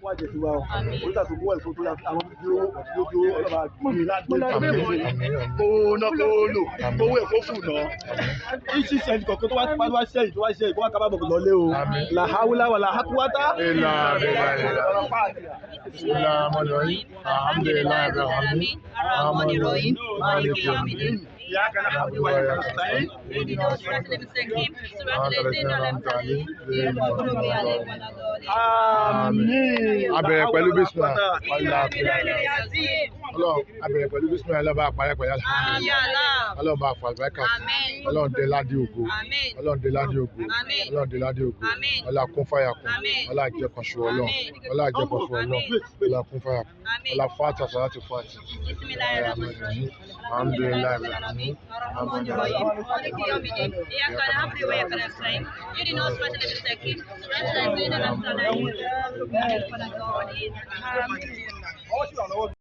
fún àjẹsí wa o oríta tó mú ẹ̀fọ́ tó yà àwọn lójú ọlọ́ba gbọ́nmi lágbègbè kówó náà kówó lò kówó ẹ̀fọ́ fún náà ìṣí sẹ́yìn kọ̀ọ̀kan tó wá sẹ́yìn tó wá sẹ́yìn kó wá kábàbọ̀ lọ́lé o làhàwùlà wà làhàkúwátá. إياك نعبد وإياك نستعين اهدنا الصراط المستقيم صراط الذين أنعمت عليهم غير المغضوب عليهم ولا الضالين àmín. abẹ̀rẹ̀ pẹ̀lú bísímà ọlọ́run abẹ̀rẹ̀ pẹ̀lú bísímà ọlọ́run bá parí pẹ̀lú ọlọ́run bá fà àlùbáríkà ọlọ́run dé ládé ògo ọlọ́run dé ládé ògo ọlọ́run dé ládé ògo ọlá kún fàyà kún ọlá àjẹkànṣu ọlọ́run ọlá àjẹkànṣu ọlọ́run ọlá kún fàyà kún ọlá fàtà sàlátì fàtì. alhamdulilayi الرحمن الرحيم مالك يوم الدين إياك نعبد وإياك نستعين اهدنا الصراط المستقيم صراط الذين أنعمت عليهم غير المغضوب عليهم ولا الضالين